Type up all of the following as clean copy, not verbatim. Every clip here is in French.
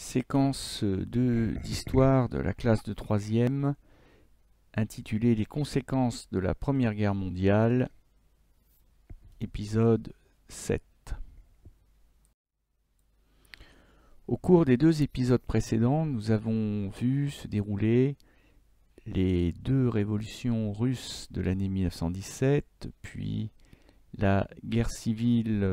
Séquence d'histoire de la classe de 3e intitulée Les conséquences de la Première Guerre mondiale, épisode 7. Au cours des deux épisodes précédents, nous avons vu se dérouler les deux révolutions russes de l'année 1917, puis la guerre civile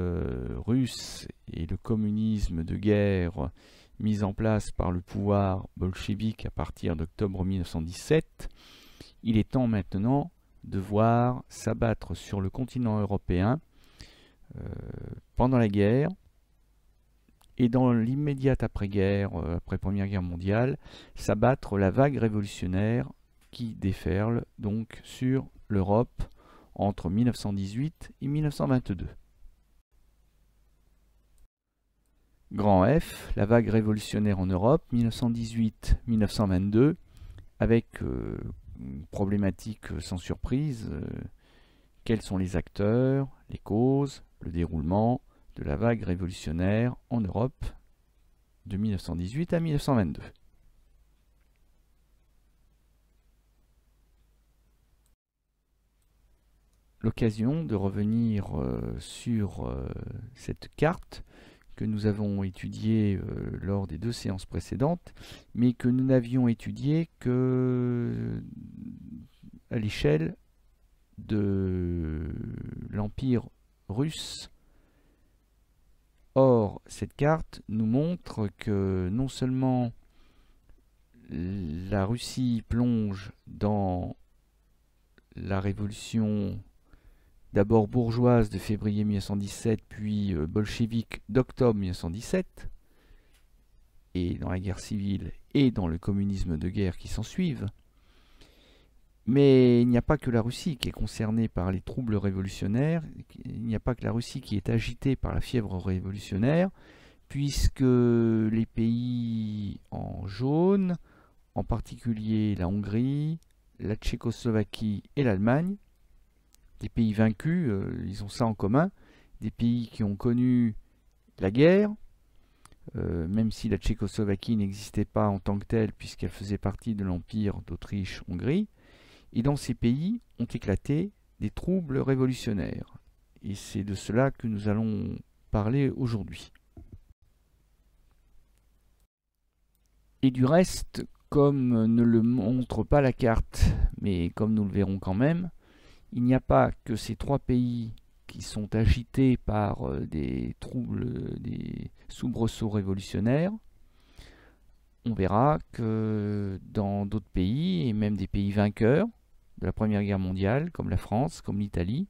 russe et le communisme de guerre mis en place par le pouvoir bolchevique à partir d'octobre 1917. Il est temps maintenant de voir s'abattre sur le continent européen pendant la guerre et dans l'immédiate après-guerre, après Première Guerre mondiale, s'abattre la vague révolutionnaire qui déferle donc sur l'Europe entre 1918 et 1922. Grand F, la vague révolutionnaire en Europe, 1918-1922, avec une problématique sans surprise, quels sont les acteurs, les causes, le déroulement de la vague révolutionnaire en Europe de 1918 à 1922. L'occasion de revenir sur cette carte que nous avons étudiée lors des deux séances précédentes, mais que nous n'avions étudiée que à l'échelle de l'Empire russe. Or, cette carte nous montre que non seulement la Russie plonge dans la révolution d'abord bourgeoise de février 1917, puis bolchevique d'octobre 1917, et dans la guerre civile et dans le communisme de guerre qui s'ensuivent. Mais il n'y a pas que la Russie qui est concernée par les troubles révolutionnaires, il n'y a pas que la Russie qui est agitée par la fièvre révolutionnaire, puisque les pays en jaune, en particulier la Hongrie, la Tchécoslovaquie et l'Allemagne, des pays vaincus, ils ont ça en commun, des pays qui ont connu la guerre, même si la Tchécoslovaquie n'existait pas en tant que telle, puisqu'elle faisait partie de l'Empire d'Autriche-Hongrie, et dans ces pays ont éclaté des troubles révolutionnaires. Et c'est de cela que nous allons parler aujourd'hui. Et du reste, comme ne le montre pas la carte, mais comme nous le verrons quand même, il n'y a pas que ces trois pays qui sont agités par des troubles, des soubresauts révolutionnaires. On verra que dans d'autres pays, et même des pays vainqueurs de la Première Guerre mondiale, comme la France, comme l'Italie,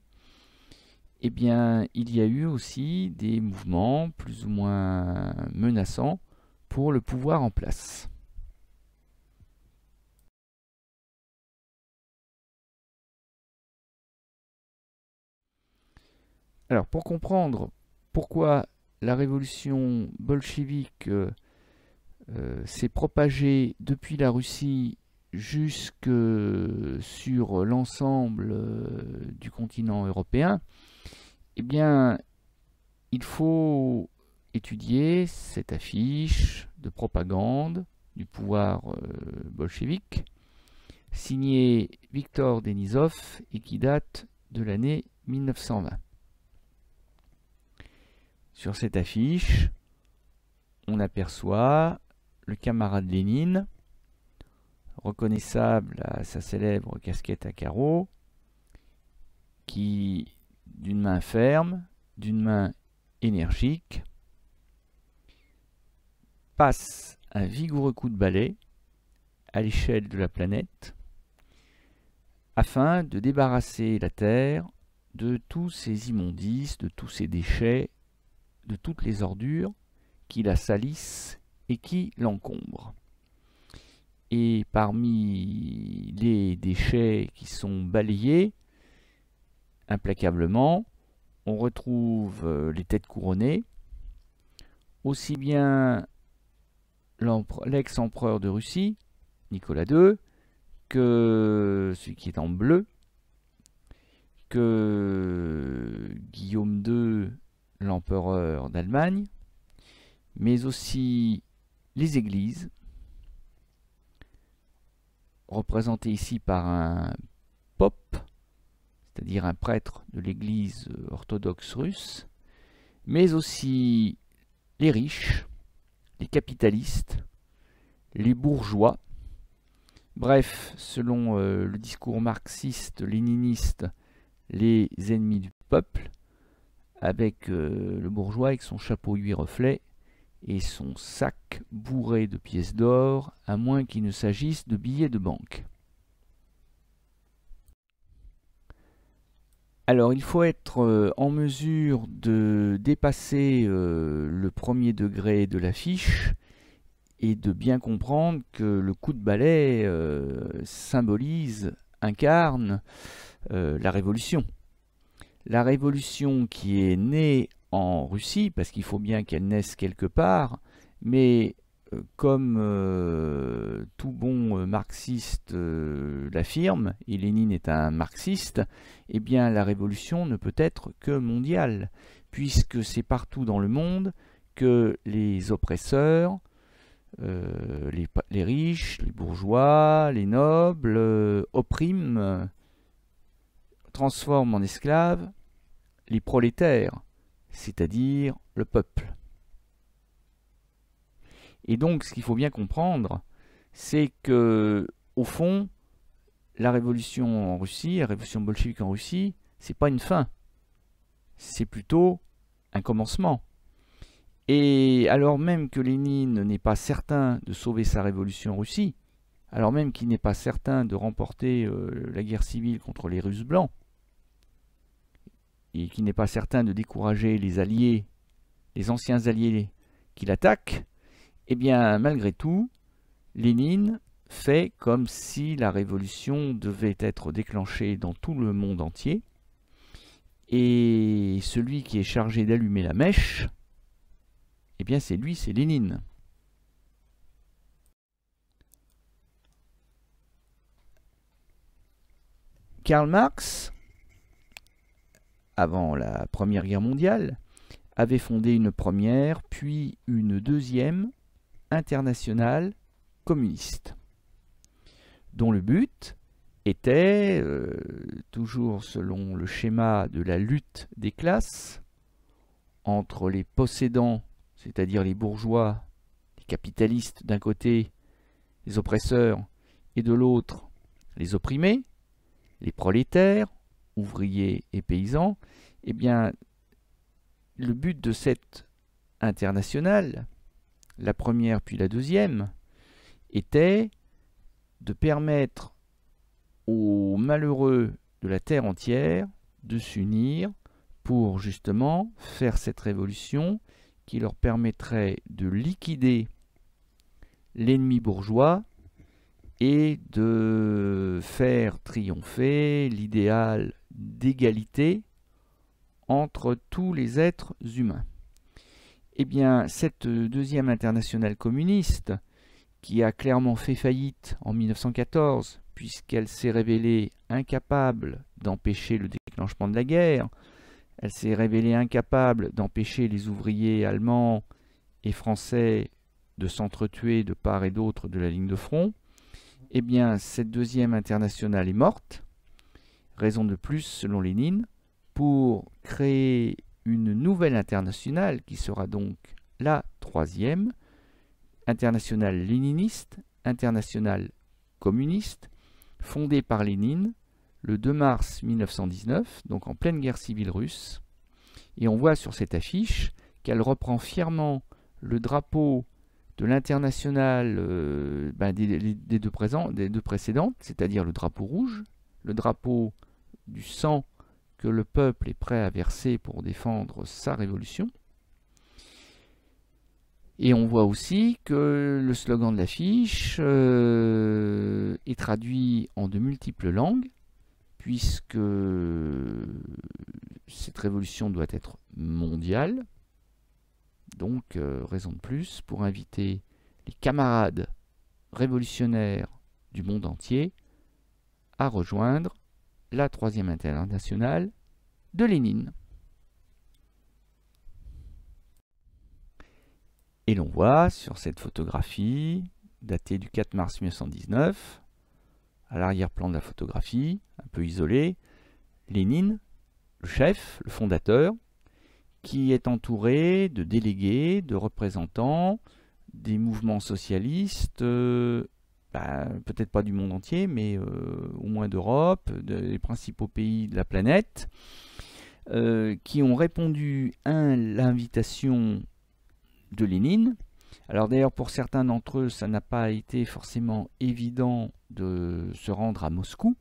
eh bien, il y a eu aussi des mouvements plus ou moins menaçants pour le pouvoir en place. Alors, pour comprendre pourquoi la révolution bolchevique s'est propagée depuis la Russie jusque sur l'ensemble du continent européen, eh bien, il faut étudier cette affiche de propagande du pouvoir bolchevique, signée Viktor Denisov et qui date de l'année 1920. Sur cette affiche, on aperçoit le camarade Lénine, reconnaissable à sa célèbre casquette à carreaux, qui, d'une main ferme, d'une main énergique, passe un vigoureux coup de balai à l'échelle de la planète afin de débarrasser la Terre de tous ces immondices, de tous ces déchets, de toutes les ordures qui la salissent et qui l'encombrent. Et parmi les déchets qui sont balayés implacablement, on retrouve les têtes couronnées, aussi bien l'ex-empereur de Russie, Nicolas II, que celui qui est en bleu, que Guillaume II, l'empereur d'Allemagne, mais aussi les églises, représentées ici par un pope, c'est-à-dire un prêtre de l'église orthodoxe russe, mais aussi les riches, les capitalistes, les bourgeois. Bref, selon le discours marxiste-léniniste, les ennemis du peuple, avec le bourgeois avec son chapeau 8 reflets et son sac bourré de pièces d'or, à moins qu'il ne s'agisse de billets de banque. Alors, il faut être en mesure de dépasser le premier degré de l'affiche et de bien comprendre que le coup de balai symbolise, incarne la révolution. La révolution qui est née en Russie, parce qu'il faut bien qu'elle naisse quelque part, mais comme tout bon marxiste l'affirme, et Lénine est un marxiste, eh bien la révolution ne peut être que mondiale, puisque c'est partout dans le monde que les oppresseurs, les riches, les bourgeois, les nobles, oppriment, transforment en esclaves les prolétaires, c'est-à-dire le peuple. Et donc, ce qu'il faut bien comprendre, c'est que, au fond, la révolution en Russie, la révolution bolchevique en Russie, c'est pas une fin, c'est plutôt un commencement. Et alors même que Lénine n'est pas certain de sauver sa révolution en Russie, alors même qu'il n'est pas certain de remporter la guerre civile contre les Russes blancs, et qu'il n'est pas certain de décourager les alliés, les anciens alliés qui l'attaquent, eh bien, malgré tout, Lénine fait comme si la révolution devait être déclenchée dans tout le monde entier, et celui qui est chargé d'allumer la mèche, eh bien, c'est lui, c'est Lénine. Karl Marx, avant la Première Guerre mondiale, avait fondé une première, puis une deuxième internationale communiste, dont le but était, toujours selon le schéma de la lutte des classes, entre les possédants, c'est-à-dire les bourgeois, les capitalistes d'un côté, les oppresseurs, et de l'autre, les opprimés, les prolétaires, ouvriers et paysans, eh bien, le but de cette internationale, la première puis la deuxième, était de permettre aux malheureux de la terre entière de s'unir pour justement faire cette révolution qui leur permettrait de liquider l'ennemi bourgeois et de faire triompher l'idéal d'égalité entre tous les êtres humains. Eh bien, cette deuxième internationale communiste, qui a clairement fait faillite en 1914, puisqu'elle s'est révélée incapable d'empêcher le déclenchement de la guerre, elle s'est révélée incapable d'empêcher les ouvriers allemands et français de s'entretuer de part et d'autre de la ligne de front, eh bien, cette deuxième internationale est morte, raison de plus, selon Lénine, pour créer une nouvelle internationale qui sera donc la troisième, internationale léniniste, internationale communiste, fondée par Lénine le 2 mars 1919, donc en pleine guerre civile russe. Et on voit sur cette affiche qu'elle reprend fièrement le drapeau de l'internationale des deux précédentes, c'est-à-dire le drapeau rouge, le drapeau du sang que le peuple est prêt à verser pour défendre sa révolution. Et on voit aussi que le slogan de l'affiche est traduit en de multiples langues, puisque cette révolution doit être mondiale. Donc, raison de plus pour inviter les camarades révolutionnaires du monde entier à rejoindre la troisième internationale de Lénine. Et l'on on voit sur cette photographie, datée du 4 mars 1919, à l'arrière-plan de la photographie, un peu isolé, Lénine, le chef, le fondateur, qui est entouré de délégués, de représentants, des mouvements socialistes, peut-être pas du monde entier, mais au moins d'Europe, des principaux pays de la planète, qui ont répondu à l'invitation de Lénine. Alors d'ailleurs, pour certains d'entre eux, ça n'a pas été forcément évident de se rendre à Moscou.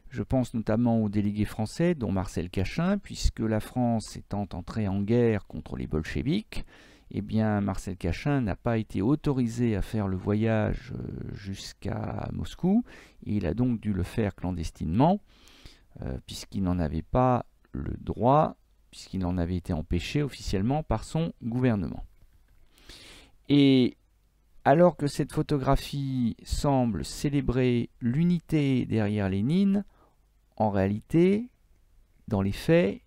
Je pense notamment aux délégués français, dont Marcel Cachin, puisque la France étant entrée en guerre contre les bolcheviks, eh bien Marcel Cachin n'a pas été autorisé à faire le voyage jusqu'à Moscou. Et il a donc dû le faire clandestinement, puisqu'il n'en avait pas le droit, puisqu'il en avait été empêché officiellement par son gouvernement. Et alors que cette photographie semble célébrer l'unité derrière Lénine, en réalité, dans les faits,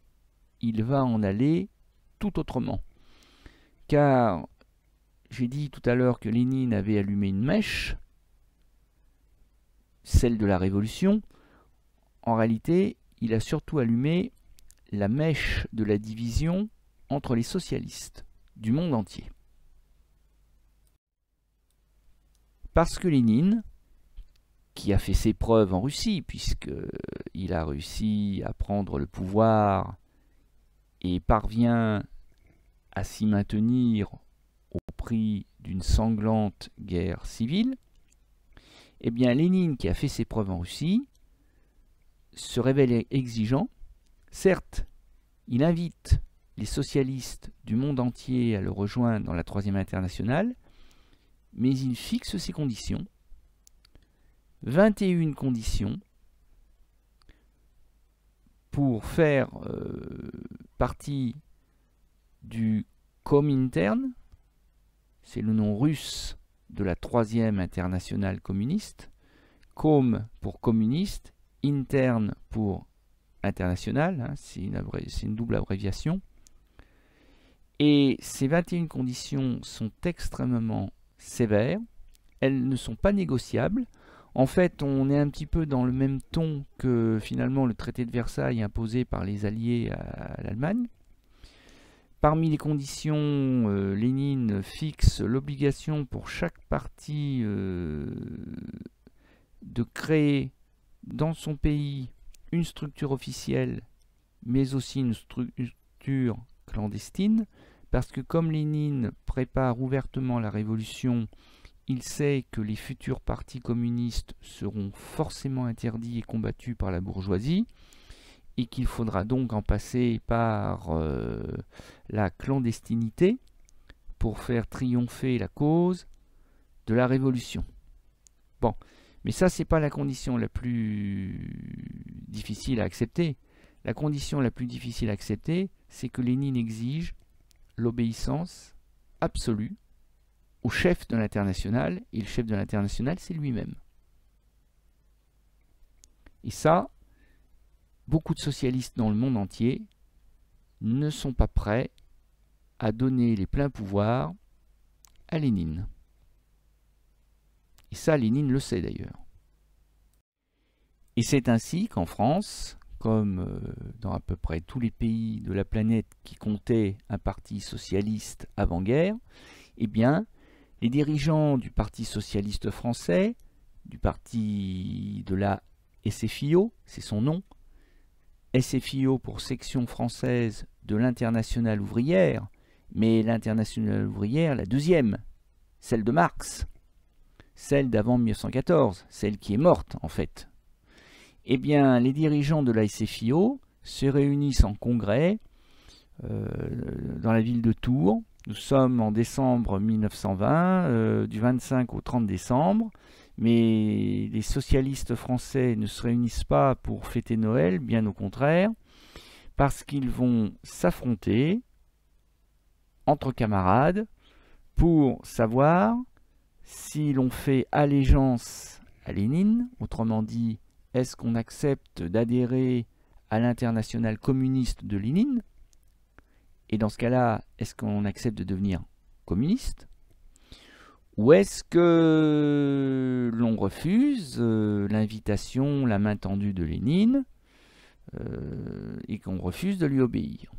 il va en aller tout autrement. Car j'ai dit tout à l'heure que Lénine avait allumé une mèche, celle de la révolution. En réalité, il a surtout allumé la mèche de la division entre les socialistes du monde entier. Parce que Lénine, qui a fait ses preuves en Russie, puisqu'il a réussi à prendre le pouvoir et parvient à s'y maintenir au prix d'une sanglante guerre civile, eh bien Lénine, qui a fait ses preuves en Russie, se révèle exigeant. Certes, il invite les socialistes du monde entier à le rejoindre dans la Troisième Internationale, mais il fixe ses conditions. 21 conditions pour faire partie du Komintern, c'est le nom russe de la Troisième Internationale communiste, Com pour communiste, interne pour international, hein, c'est une double abréviation. Et ces 21 conditions sont extrêmement sévères, elles ne sont pas négociables. En fait, on est un petit peu dans le même ton que finalement le traité de Versailles imposé par les Alliés à l'Allemagne. Parmi les conditions, Lénine fixe l'obligation pour chaque parti de créer dans son pays une structure officielle, mais aussi une structure clandestine, parce que comme Lénine prépare ouvertement la révolution, il sait que les futurs partis communistes seront forcément interdits et combattus par la bourgeoisie, et qu'il faudra donc en passer par la clandestinité pour faire triompher la cause de la révolution. Bon, mais ça, c'est pas la condition la plus difficile à accepter. La condition la plus difficile à accepter, c'est que Lénine exige l'obéissance absolue au chef de l'internationale, et le chef de l'internationale, c'est lui-même. Et ça, beaucoup de socialistes dans le monde entier ne sont pas prêts à donner les pleins pouvoirs à Lénine. Et ça, Lénine le sait d'ailleurs. Et c'est ainsi qu'en France, comme dans à peu près tous les pays de la planète qui comptaient un parti socialiste avant-guerre, eh bien, les dirigeants du Parti socialiste français, du parti de la SFIO, c'est son nom, SFIO pour section française de l'Internationale ouvrière, mais l'Internationale ouvrière, la deuxième, celle de Marx, celle d'avant 1914, celle qui est morte en fait. Eh bien, les dirigeants de la SFIO se réunissent en congrès dans la ville de Tours. Nous sommes en décembre 1920, du 25 au 30 décembre, mais les socialistes français ne se réunissent pas pour fêter Noël, bien au contraire, parce qu'ils vont s'affronter entre camarades pour savoir si l'on fait allégeance à Lénine, autrement dit, est-ce qu'on accepte d'adhérer à l'internationale communiste de Lénine? Et dans ce cas-là, est-ce qu'on accepte de devenir communiste? Ou est-ce que l'on refuse l'invitation, la main tendue de Lénine, et qu'on refuse de lui obéir?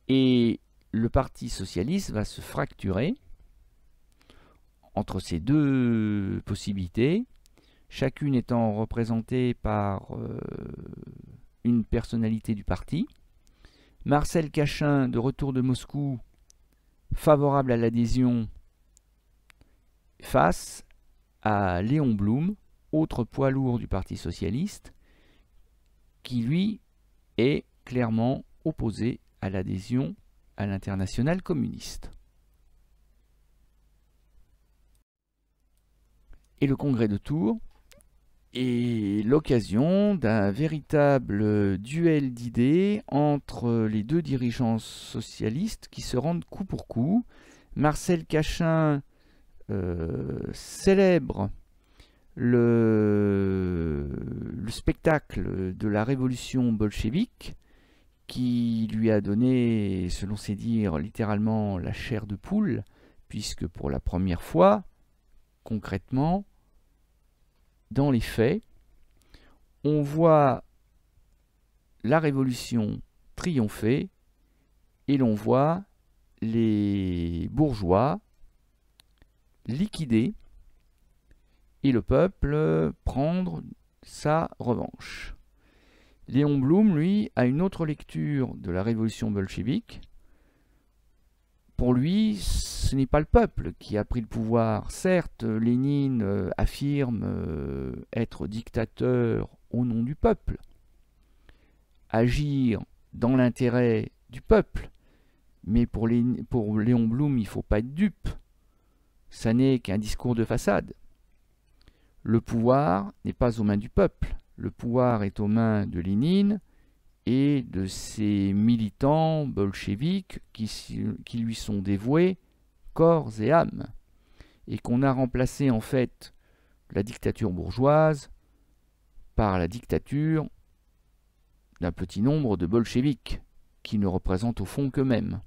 Et le Parti socialiste va se fracturer entre ces deux possibilités, chacune étant représentée par une personnalité du parti. Marcel Cachin, de retour de Moscou, favorable à l'adhésion, face à Léon Blum, autre poids lourd du Parti socialiste, qui lui est clairement opposé à l'adhésion à l'internationale communiste. Et le congrès de Tours est l'occasion d'un véritable duel d'idées entre les deux dirigeants socialistes qui se rendent coup pour coup. Marcel Cachin célèbre le spectacle de la révolution bolchevique qui lui a donné, selon ses dires, littéralement la chair de poule, puisque pour la première fois, concrètement, dans les faits, on voit la révolution triompher et l'on voit les bourgeois liquidés et le peuple prendre sa revanche. Léon Blum, lui, a une autre lecture de la révolution bolchevique. Pour lui, ce n'est pas le peuple qui a pris le pouvoir. Certes, Lénine affirme être dictateur au nom du peuple, agir dans l'intérêt du peuple, mais pour Léon Blum, il ne faut pas être dupe. Ça n'est qu'un discours de façade. Le pouvoir n'est pas aux mains du peuple. Le pouvoir est aux mains de Lénine et de ses militants bolcheviques qui lui sont dévoués corps et âme. Et qu'on a remplacé en fait la dictature bourgeoise par la dictature d'un petit nombre de bolcheviques qui ne représentent au fond qu'eux-mêmes.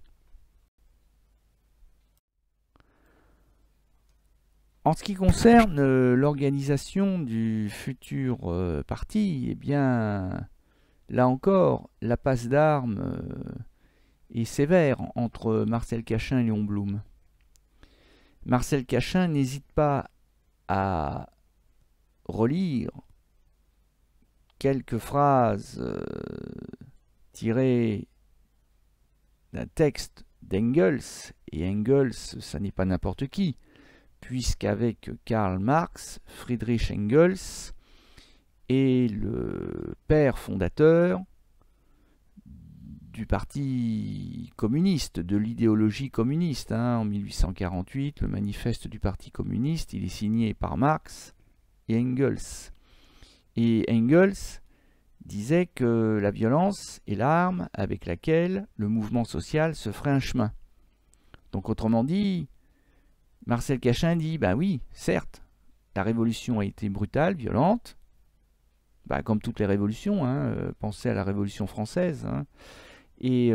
En ce qui concerne l'organisation du futur parti, eh bien, là encore, la passe d'armes est sévère entre Marcel Cachin et Léon Blum. Marcel Cachin n'hésite pas à relire quelques phrases tirées d'un texte d'Engels, et Engels, ça n'est pas n'importe qui, puisqu'avec Karl Marx, Friedrich Engels est le père fondateur du parti communiste, de l'idéologie communiste. En 1848, le manifeste du parti communiste, il est signé par Marx et Engels. Et Engels disait que la violence est l'arme avec laquelle le mouvement social se ferait un chemin. Donc autrement dit, Marcel Cachin dit, ben oui, certes, la révolution a été brutale, violente, comme toutes les révolutions, pensez à la Révolution française, et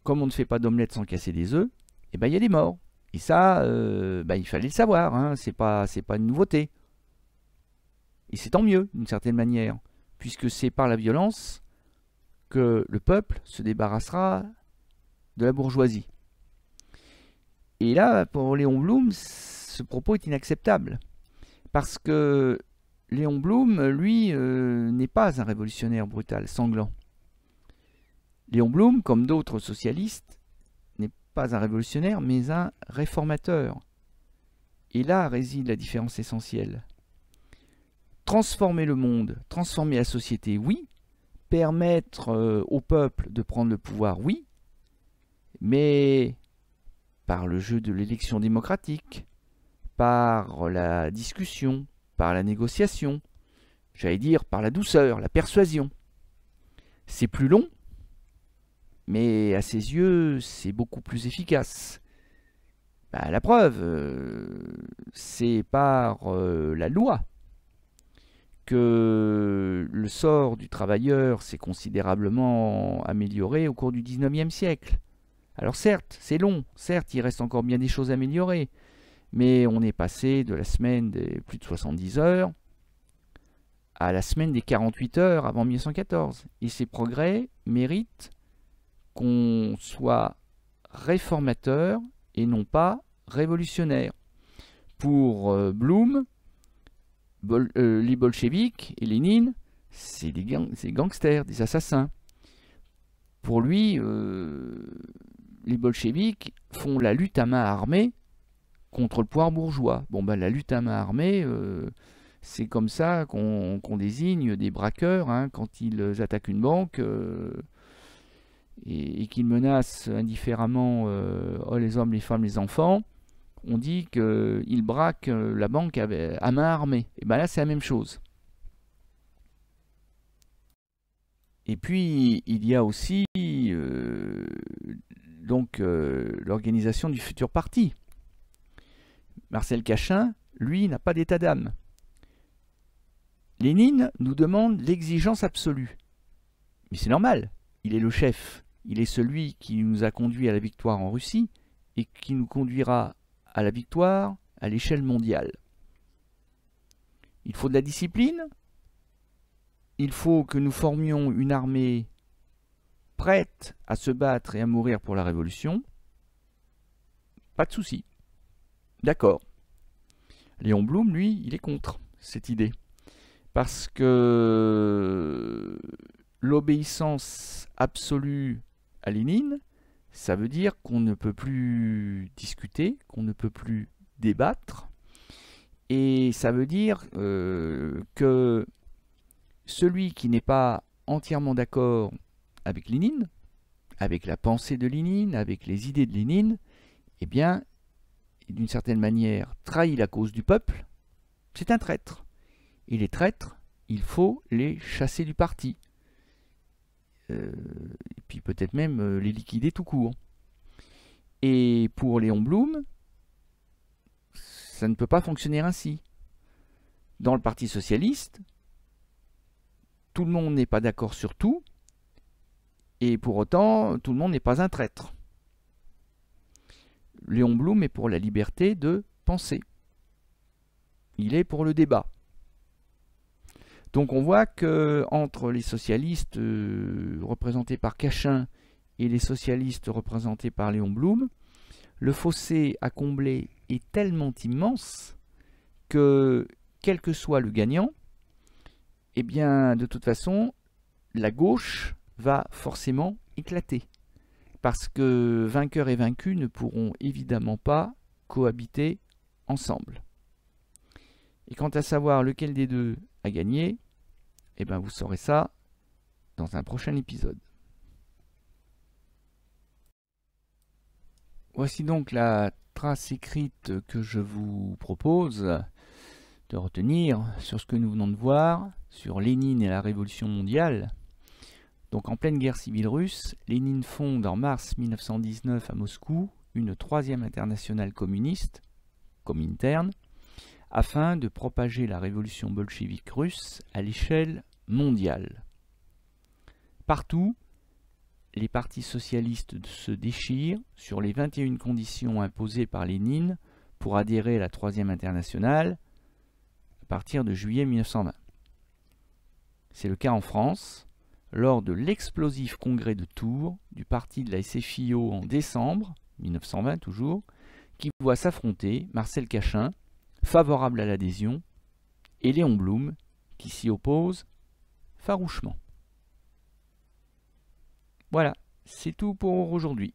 comme on ne fait pas d'omelette sans casser des œufs, il y a des morts. Et ça, il fallait le savoir, c'est pas une nouveauté. Et c'est tant mieux, d'une certaine manière, puisque c'est par la violence que le peuple se débarrassera de la bourgeoisie. Et là, pour Léon Blum, ce propos est inacceptable. Parce que Léon Blum, lui, n'est pas un révolutionnaire brutal, sanglant. Léon Blum, comme d'autres socialistes, n'est pas un révolutionnaire, mais un réformateur. Et là réside la différence essentielle. Transformer le monde, transformer la société, oui. Permettre au peuple de prendre le pouvoir, oui. Mais par le jeu de l'élection démocratique, par la discussion, par la négociation, j'allais dire par la douceur, la persuasion. C'est plus long, mais à ses yeux, c'est beaucoup plus efficace. La preuve, c'est par la loi que le sort du travailleur s'est considérablement amélioré au cours du XIXe siècle, Alors certes, c'est long, certes, il reste encore bien des choses à améliorer, mais on est passé de la semaine des plus de 70 heures à la semaine des 48 heures avant 1914. Et ces progrès méritent qu'on soit réformateur et non pas révolutionnaire. Pour Blum, les bolcheviks et Lénine, c'est des gangsters, des assassins. Pour lui, les bolcheviks font la lutte à main armée contre le pouvoir bourgeois. Bon, ben, la lutte à main armée, c'est comme ça qu'on désigne des braqueurs hein, quand ils attaquent une banque et qu'ils menacent indifféremment les hommes, les femmes, les enfants. On dit qu'ils braquent la banque à main armée. Et ben là, c'est la même chose. Et puis, il y a aussi l'organisation du futur parti. Marcel Cachin, lui, n'a pas d'état d'âme. Lénine nous demande l'exigence absolue. Mais c'est normal, il est le chef. Il est celui qui nous a conduit à la victoire en Russie et qui nous conduira à la victoire à l'échelle mondiale. Il faut de la discipline. Il faut que nous formions une armée prête à se battre et à mourir pour la révolution. Pas de souci. D'accord. Léon Blum, lui, il est contre cette idée. Parce que l'obéissance absolue à Lénine, ça veut dire qu'on ne peut plus discuter, qu'on ne peut plus débattre. Et ça veut dire que celui qui n'est pas entièrement d'accord avec Lénine, avec la pensée de Lénine, avec les idées de Lénine, eh bien, d'une certaine manière, trahit la cause du peuple, c'est un traître. Et les traîtres, il faut les chasser du parti. Et puis peut-être même les liquider tout court. Et pour Léon Blum, ça ne peut pas fonctionner ainsi. Dans le Parti socialiste, tout le monde n'est pas d'accord sur tout, et pour autant, tout le monde n'est pas un traître. Léon Blum est pour la liberté de penser. Il est pour le débat. Donc on voit que entre les socialistes représentés par Cachin et les socialistes représentés par Léon Blum, le fossé à combler est tellement immense que, quel que soit le gagnant, eh bien, de toute façon, la gauche va forcément éclater. Parce que vainqueurs et vaincus ne pourront évidemment pas cohabiter ensemble. Et quant à savoir lequel des deux a gagné, eh bien, vous saurez ça dans un prochain épisode. Voici donc la trace écrite que je vous propose de retenir sur ce que nous venons de voir, sur Lénine et la Révolution mondiale. Donc en pleine guerre civile russe, Lénine fonde en mars 1919 à Moscou une troisième internationale communiste, Comintern, afin de propager la révolution bolchevique russe à l'échelle mondiale. Partout, les partis socialistes se déchirent sur les 21 conditions imposées par Lénine pour adhérer à la troisième internationale à partir de juillet 1920. C'est le cas en France, lors de l'explosif congrès de Tours du parti de la SFIO en décembre 1920 toujours, qui voit s'affronter Marcel Cachin, favorable à l'adhésion, et Léon Blum, qui s'y oppose farouchement. Voilà, c'est tout pour aujourd'hui.